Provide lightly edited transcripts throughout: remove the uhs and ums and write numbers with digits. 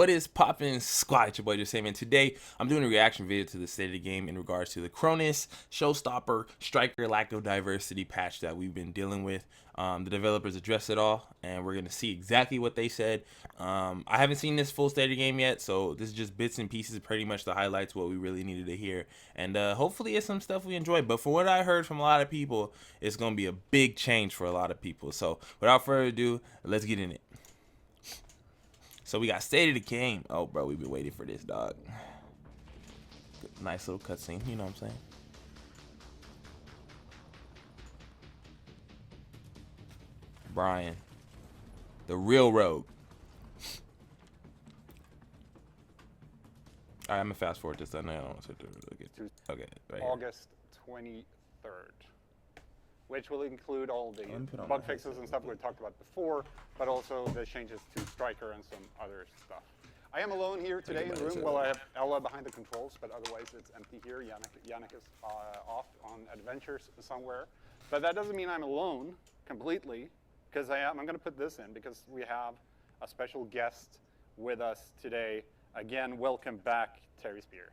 What is poppin' squad? It's your boy Jesimein. Today I'm doing a reaction video to the state of the game in regards to the Cronus, Showstopper, Striker lack of diversity patch that we've been dealing with. The developers address it all, and we're gonna see exactly what they said. I haven't seen this full state of the game yet, so this is just bits and pieces, pretty much the highlights, what we really needed to hear, and hopefully it's some stuff we enjoy. But from what I heard from a lot of people, it's gonna be a big change for a lot of people. So without further ado, let's get in it. So we got State of the Game. Oh, bro, we've been waiting for this, dog. Nice little cutscene, you know what I'm saying? Brian, the real rogue. All right, I'm gonna fast forward this. I know I don't want to get to. Okay, right here. August 23rd, which will include all the bug fixes and stuff we talked about before, but also the changes to Striker and some other stuff. I am alone here today in the room. Well, I have Ella behind the controls, but otherwise it's empty here. Yannick is off on adventures somewhere. But that doesn't mean I'm alone completely, because I'm going to put this in because we have a special guest with us today. Again, welcome back, Terry Spear.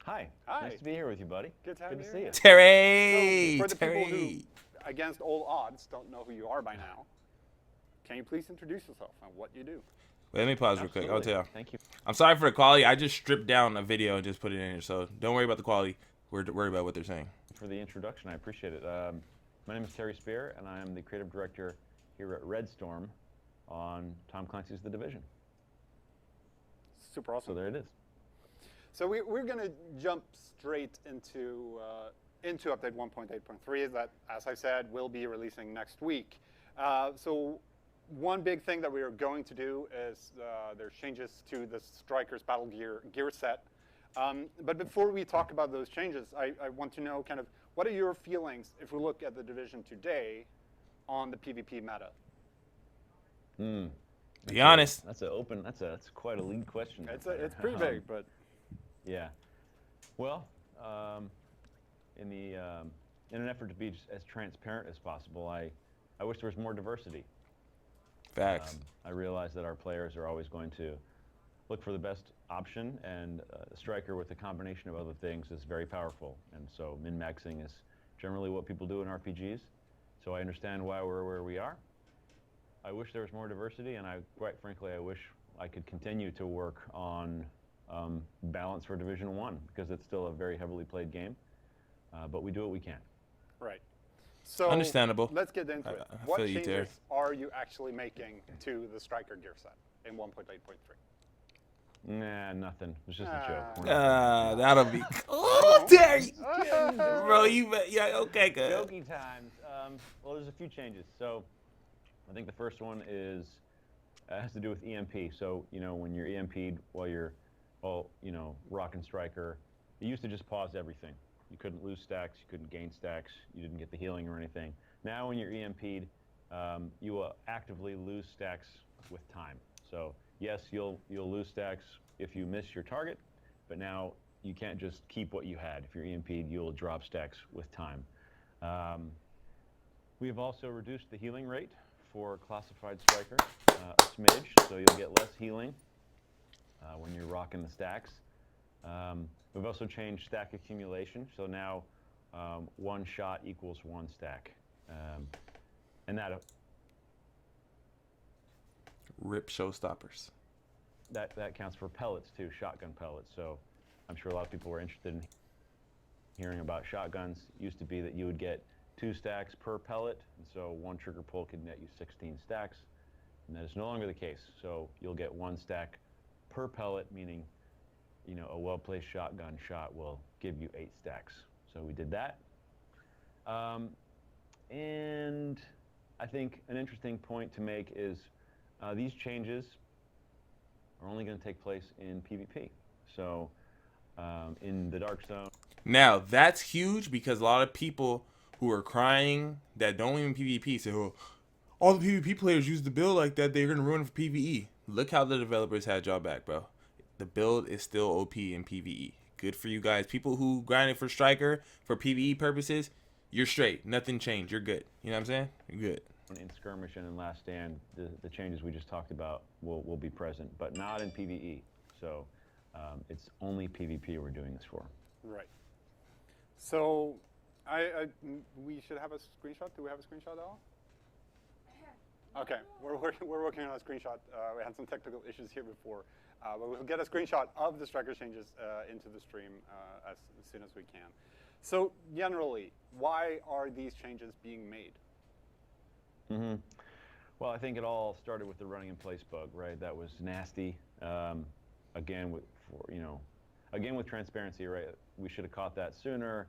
Hi. Hi. Nice to be here with you, buddy. Good to see you. Terry! So for the Terry. people who, against all odds, don't know who you are by now, can you please introduce yourself and what you do? Wait, let me pause real quick. I'll tell you. Thank you. I'm sorry for the quality. I just stripped down a video and just put it in here, so don't worry about the quality. We're worried about what they're saying. For the introduction, I appreciate it. My name is Terry Spear, and I am the creative director here at Red Storm on Tom Clancy's The Division. Super awesome. So there it is. So we're going to jump straight into update 1.8.3 that, as I said, will be releasing next week. So one big thing that we are going to do is there's changes to the Striker's battle gear set. But before we talk about those changes, I want to know kind of what are your feelings if we look at the Division today on the PvP meta? Be honest. That's quite a lead question. It's pretty big, but yeah. Well, in an effort to be as transparent as possible, I wish there was more diversity. Facts. I realize that our players are always going to look for the best option, and a Striker with a combination of other things is very powerful. And so min-maxing is generally what people do in RPGs. So I understand why we're where we are. I wish there was more diversity, and quite frankly, I wish I could continue to work on balance for Division 1, because it's still a very heavily played game. But we do what we can. right. So Understandable. Let's get into it. I What feel you, Terry. changes are you actually making to the Striker gear set in 1.8.3? Nah, nothing. It's just a joke. That'll be. Oh, Terry! Bro, yeah, okay, good. Jokey times. Well, there's a few changes. So I think the first one has to do with EMP. So, when you're EMP'd while you're rocking Striker, it used to just pause everything. You couldn't lose stacks, you couldn't gain stacks, you didn't get the healing or anything. Now when you're EMP'd, you will actively lose stacks with time. So yes, you'll lose stacks if you miss your target, but now you can't just keep what you had. If you're EMP'd, you'll drop stacks with time. We have also reduced the healing rate for classified Striker a smidge, so you'll get less healing when you're rocking the stacks. We've also changed stack accumulation, so now one shot equals one stack. And that Rip Showstoppers. That counts for pellets too, shotgun pellets. So I'm sure a lot of people were interested in hearing about shotguns. It used to be that you would get 2 stacks per pellet, and so one trigger pull could net you 16 stacks. And that is no longer the case. So you'll get 1 stack per pellet, meaning a well-placed shotgun shot will give you 8 stacks. So we did that. And I think an interesting point to make is these changes are only going to take place in PvP. So in the Dark Zone. Now, that's huge because a lot of people who are crying that don't even PvP say, oh, all the PvP players use the build like that, they're going to ruin it for PvE. Look how the developers had y'all back, bro. The build is still OP in PvE. Good for you guys. People who grinded for Striker for PvE purposes, you're straight. Nothing changed. You're good. You know what I'm saying? You're good. in skirmish and in last stand, the changes we just talked about will be present, but not in PvE. So it's only PvP we're doing this for. Right. So we should have a screenshot. Do we have a screenshot at all? Okay, we're working on a screenshot. We had some technical issues here before, but we'll get a screenshot of the striker changes into the stream as soon as we can. So generally, why are these changes being made? Mm-hmm. Well, I think it all started with the running in place bug, right? That was nasty. Again, with transparency, right? We should have caught that sooner,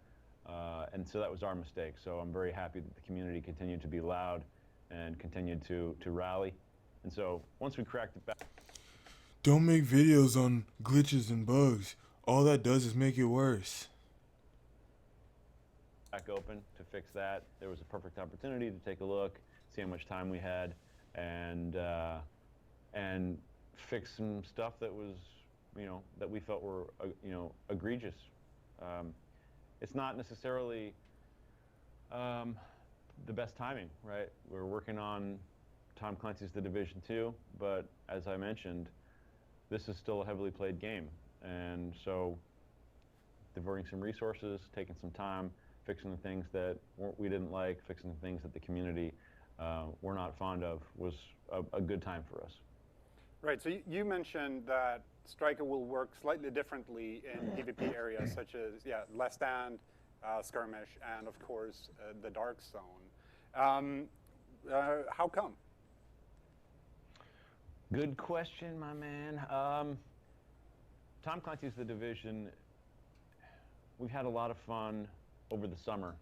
and so that was our mistake. So I'm very happy that the community continued to be loud and continued to rally. And so once we cracked it back, don't make videos on glitches and bugs. All that does is make it worse. Back open to fix that. There was a perfect opportunity to take a look, see how much time we had, and fix some stuff that was, that we felt were, egregious. It's not necessarily the best timing, right? We're working on Tom Clancy's The Division 2, but as I mentioned, this is still a heavily played game, and so diverting some resources, taking some time, fixing the things that we didn't like, fixing the things that the community were not fond of was a good time for us. Right, so you mentioned that Striker will work slightly differently in PvP areas such as, less stand, skirmish, and of course the dark zone. How come? Good question, my man. Tom Clancy's The Division, we've had a lot of fun over the summer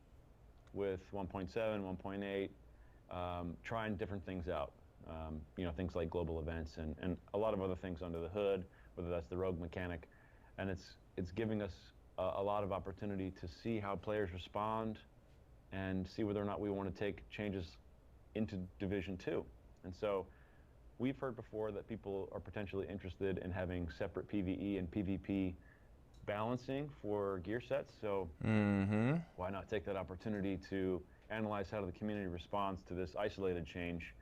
with 1.7, 1.8, trying different things out. Things like global events and a lot of other things under the hood, whether that's the rogue mechanic. And it's giving us a lot of opportunity to see how players respond and see whether or not we want to take changes into Division 2. And so we've heard before that people are potentially interested in having separate PvE and PvP balancing for gear sets. So why not take that opportunity to analyze how the community responds to this isolated change?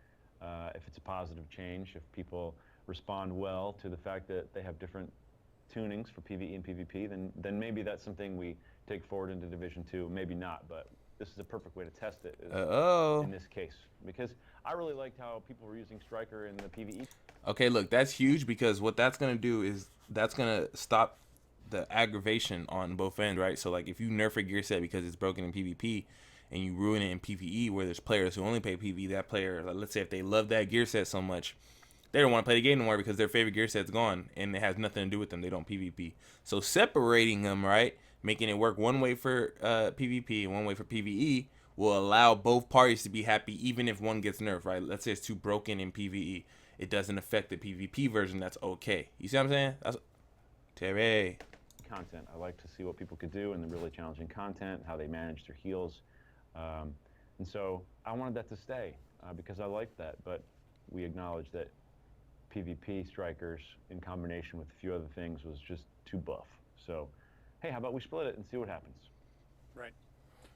If it's a positive change, if people respond well to the fact that they have different tunings for PvE and PvP, then maybe that's something we take forward into Division 2. Maybe not, but this is a perfect way to test it in this case. Because I really liked how people were using Striker in the PvE. Okay, look, that's huge because what that's going to do is that's going to stop the aggravation on both ends, right? So, like, if you nerf a gear set because it's broken in PvP and you ruin it in PvE where there's players who only play PvE, that player, like, let's say if they love that gear set so much, they don't want to play the game anymore because their favorite gear set's gone and it has nothing to do with them. They don't PvP. So separating them, right, making it work one way for PvP and one way for PvE will allow both parties to be happy even if one gets nerfed, right? Let's say it's too broken in PvE. It doesn't affect the PvP version. That's okay. You see what I'm saying? That's Terry. Content. I like to see what people could do in the really challenging content, how they manage their heals. And so I wanted that to stay because I liked that, but we acknowledge that PvP strikers in combination with a few other things was just too buff. So, hey, how about we split it and see what happens? Right.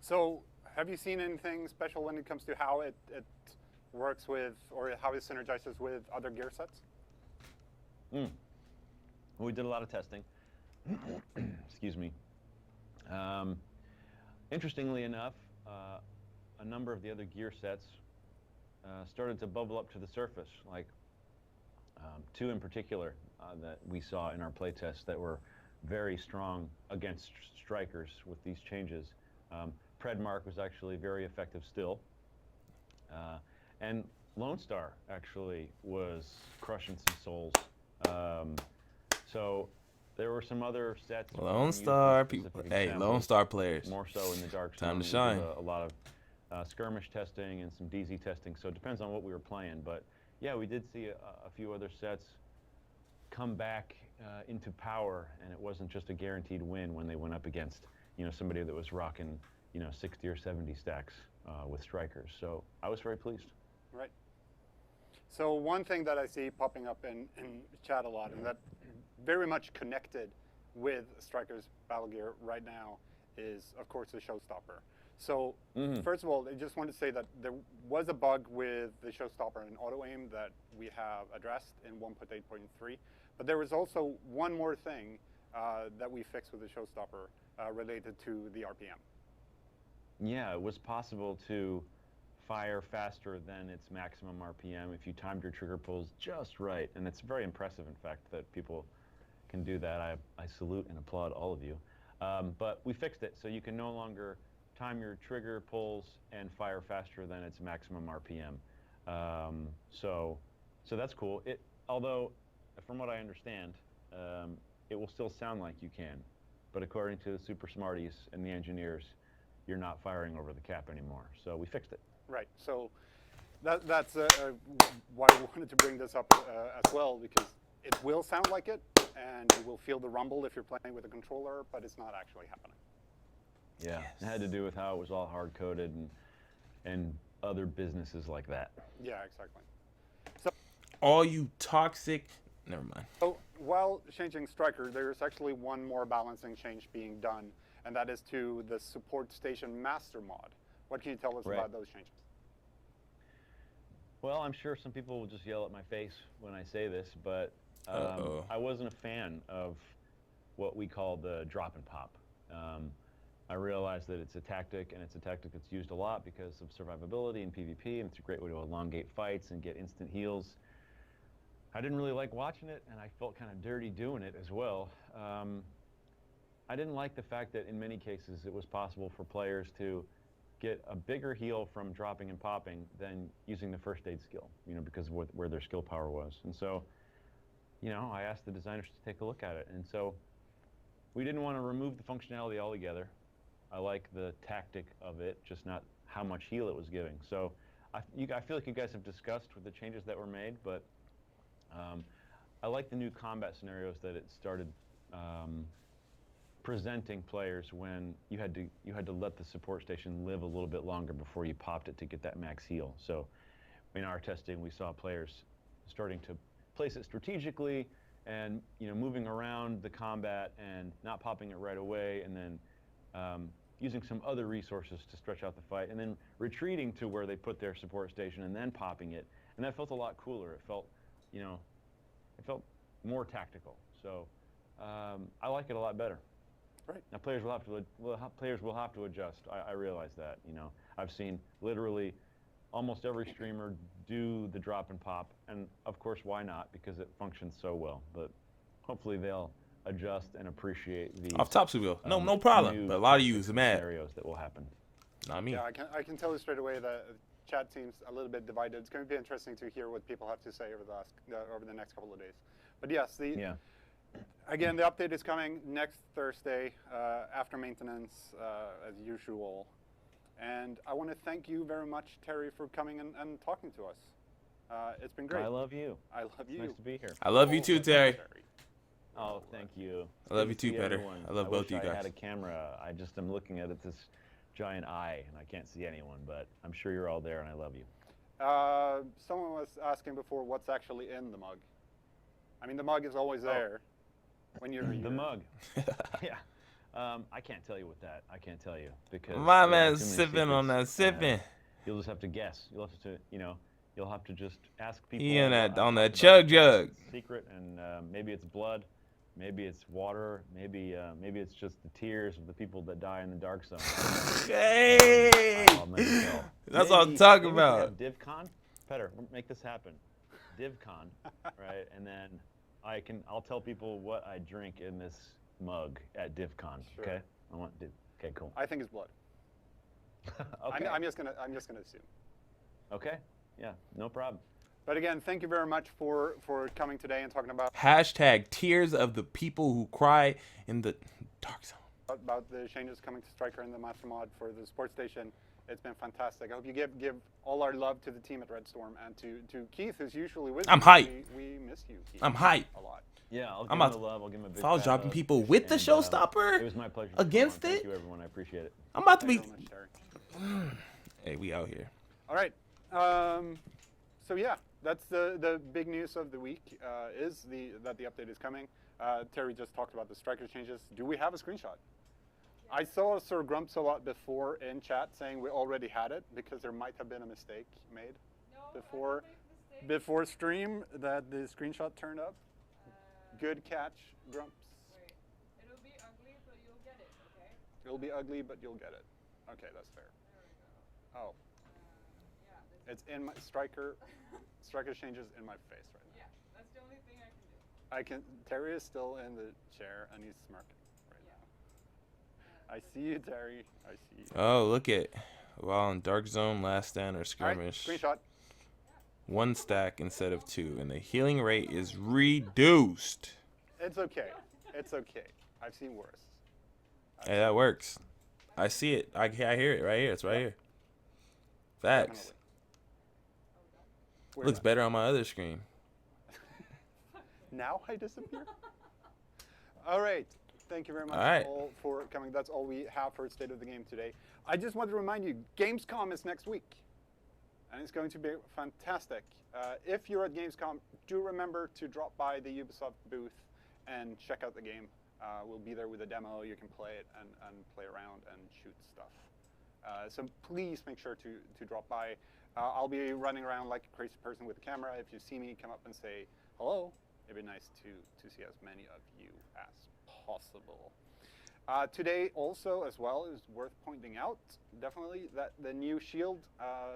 So have you seen anything special when it comes to how it works with, or how it synergizes with other gear sets? We did a lot of testing. Excuse me. Interestingly enough, a number of the other gear sets started to bubble up to the surface, like two in particular that we saw in our playtests that were very strong against strikers with these changes. Predmark was actually very effective still. And Lone Star actually was crushing some souls. So there were some other sets. Lone Star people. Hey, Lone Star players. More so in the dark Time zone. to shine. A lot of skirmish testing and some DZ testing. So it depends on what we were playing. But yeah, we did see a few other sets come back into power, and it wasn't just a guaranteed win when they went up against somebody that was rocking 60 or 70 stacks with strikers. So I was very pleased. Right. So one thing that I see popping up in chat a lot, and that very much connected with Striker's battle gear right now, is of course the Showstopper. So first of all, I just want to say that there was a bug with the Showstopper and auto aim that we have addressed in 1.8.3, but there was also one more thing that we fixed with the Showstopper related to the RPM. Yeah, it was possible to fire faster than its maximum RPM if you timed your trigger pulls just right, and it's very impressive, in fact, that people can do that. I salute and applaud all of you. But we fixed it, so you can no longer time your trigger pulls and fire faster than its maximum RPM. So that's cool. Although, from what I understand, it will still sound like you can, but according to the super smarties and the engineers, you're not firing over the cap anymore. So we fixed it. Right. So that's why we wanted to bring this up as well, because it will sound like it, and you will feel the rumble if you're playing with a controller, but it's not actually happening. Yeah, yes. It had to do with how it was all hard-coded and other businesses like that. Yeah, exactly. So all you toxic, never mind. So while changing Striker, there's actually one more balancing change being done, and that is to the support station master mod. What can you tell us about those changes? Well, I'm sure some people will just yell at my face when I say this, but I wasn't a fan of what we call the drop and pop. I realize that it's a tactic, and it's a tactic that's used a lot because of survivability in PvP, and it's a great way to elongate fights and get instant heals. I didn't really like watching it, and I felt kind of dirty doing it as well. I didn't like the fact that in many cases it was possible for players to get a bigger heal from dropping and popping than using the first aid skill, because of where their skill power was. And so, I asked the designers to take a look at it. And so we didn't want to remove the functionality altogether. I like the tactic of it, just not how much heal it was giving. So I feel like you guys have discussed with the changes that were made, but I like the new combat scenarios that it started presenting players when you had to let the support station live a little bit longer before you popped it to get that max heal. So in our testing, we saw players starting to place it strategically and moving around the combat and not popping it right away, and then using some other resources to stretch out the fight, and then retreating to where they put their support station and then popping it. And that felt a lot cooler. It felt, it felt more tactical. So I like it a lot better. Right. Now players will have to adjust. I realize that. I've seen literally almost every streamer do the drop and pop, and of course, why not? Because it functions so well. But hopefully they'll adjust and appreciate the off top will. No problem. But a lot of you is mad. Scenarios that will happen. Not me. Yeah, I can tell you straight away that the chat seems a little bit divided. It's going to be interesting to hear what people have to say over the next couple of days. But yes, again, the update is coming next Thursday after maintenance, as usual. And I want to thank you very much, Terry, for coming and talking to us. It's been great. I love you. I love you. It's nice to be here. I love you too, Terry. Oh, thank you. I love you too, Petter. I love both you guys. I had a camera. I just am looking at this giant eye, and I can't see anyone, but I'm sure you're all there, and I love you. Someone was asking before what's actually in the mug. I mean, the mug is always there when you're the mug. Yeah. I can't tell you what that. I can't tell you because my man's sipping on that sipping. You'll just have to guess. You'll have to, you'll have to just ask people. He on that chug jug. Secret, and maybe it's blood, maybe it's water, maybe it's just the tears of the people that die in the dark zone. Hey, that's what I'm talking about. DivCon, Petter, make this happen. DivCon, right? And then I'll tell people what I drink in this mug at DivCon. Sure. Okay, okay, cool. I think it's blood. Okay. I'm just gonna assume. Okay. Yeah, no problem. But again, thank you very much for coming today and talking about # tears of the people who cry in the dark zone. About the changes coming to Striker and the Master Mod for the Sports Station. It's been fantastic. I hope you give all our love to the team at Red Storm and to Keith, who's usually with us. I'm hyped. We miss you, Keith. I'm hyped. A lot. Yeah, I'll give him the love. I'll give him a big if I was dropping people with the Showstopper it was my pleasure. against it. Thank you, everyone. I appreciate it. I'm about to be. Thank you very much, Hey, we out here. All right. So yeah, that's the big news of the week. That the update is coming. Terry just talked about the Striker changes. Do we have a screenshot? I saw Sir Grumps a lot before in chat saying we already had it because there might have been a mistake made before stream that the screenshot turned up. Good catch, Grumps. Wait, it'll be ugly, but you'll get it, okay? It'll be ugly, but you'll get it. Okay, that's fair. There we go. Oh, Yeah, it's in my striker. Striker changes in my face right now. yeah, that's the only thing I can do. Terry is still in the chair and he's smirking right now. I see you, Terry. I see you. Oh, look it. While in dark zone, last stand, or All right, skirmish, screenshot. 1 stack instead of 2, and the healing rate is reduced. It's okay. It's okay. I've seen worse. Hey, that works. I see it. I hear it right here. It's right here. Facts. We're Looks done. better on my other screen. Now I disappear? All right. Thank you very much All right. all for coming. That's all we have for State of the Game today. I just want to remind you, Gamescom is next week. And it's going to be fantastic. If you're at Gamescom, do remember to drop by the Ubisoft booth and check out the game. We'll be there with a demo. You can play it and play around and shoot stuff. So please make sure to drop by. I'll be running around like a crazy person with a camera. If you see me, come up and say hello. It'd be nice to see as many of you as possible. Today also as well is worth pointing out, definitely, that the new shield,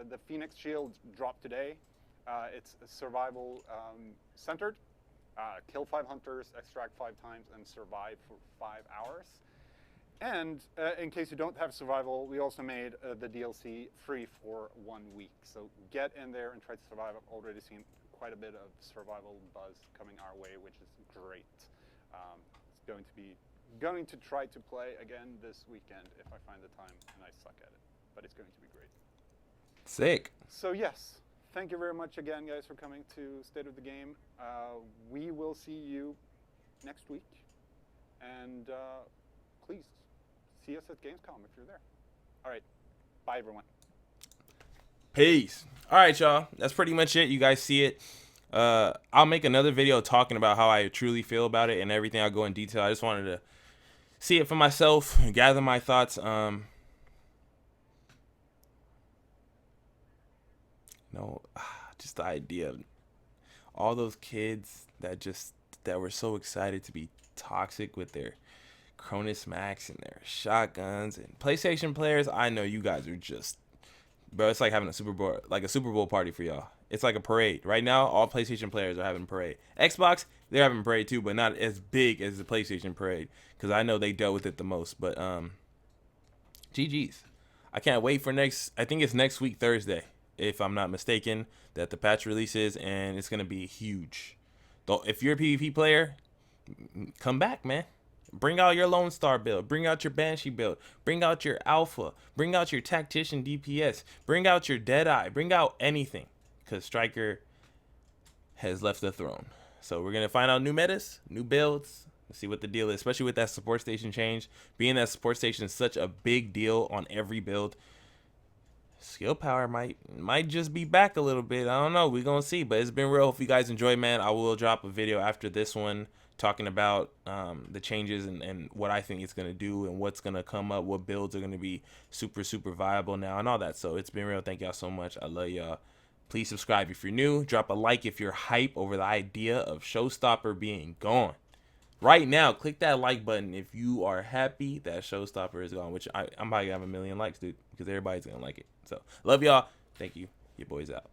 the Phoenix shield dropped today. It's survival centered. Kill 5 hunters, extract 5 times, and survive for 5 hours. And in case you don't have survival, we also made the DLC free for 1 week. So get in there and try to survive. I've already seen quite a bit of survival buzz coming our way, which is great. It's going to try to play again this weekend if I find the time, and I suck at it. But it's going to be great. Sick. So yes, thank you very much again, guys, for coming to State of the Game. We will see you next week. And please see us at Gamescom if you're there. All right. Bye, everyone. Peace. All right, y'all. That's pretty much it. You guys see it. I'll make another video talking about how I truly feel about it and everything. I'll go in detail. I just wanted to see it for myself, gather my thoughts. Just the idea of all those kids that were so excited to be toxic with their Cronus Max and their shotguns, and PlayStation players. I know you guys are just, bro. It's like having a Super Bowl party for y'all. It's like a parade. Right now, all PlayStation players are having a parade. Xbox, they're having a parade too, but not as big as the PlayStation parade, because I know they dealt with it the most. But GG's. I can't wait for I think it's next week, Thursday, if I'm not mistaken, that the patch releases, and it's gonna be huge. Though, if you're a PvP player, come back, man. Bring out your Lone Star build. Bring out your Banshee build. Bring out your Alpha. Bring out your Tactician DPS. Bring out your Deadeye. Bring out anything, because Striker has left the throne. So we're going to find out new metas, new builds, and see what the deal is, especially with that support station change. Being that support station is such a big deal on every build, skill power might just be back a little bit. I don't know. We're going to see, but it's been real. If you guys enjoy, man, I will drop a video after this one talking about the changes and what I think it's going to do and what's going to come up, what builds are going to be super, super viable now and all that. So it's been real. Thank y'all so much. I love y'all. Please subscribe if you're new. Drop a like if you're hype over the idea of Showstopper being gone. Right now, click that like button if you are happy that Showstopper is gone, which I'm probably going to have 1 million likes, dude, because everybody's going to like it. So love y'all. Thank you. Your boy's out.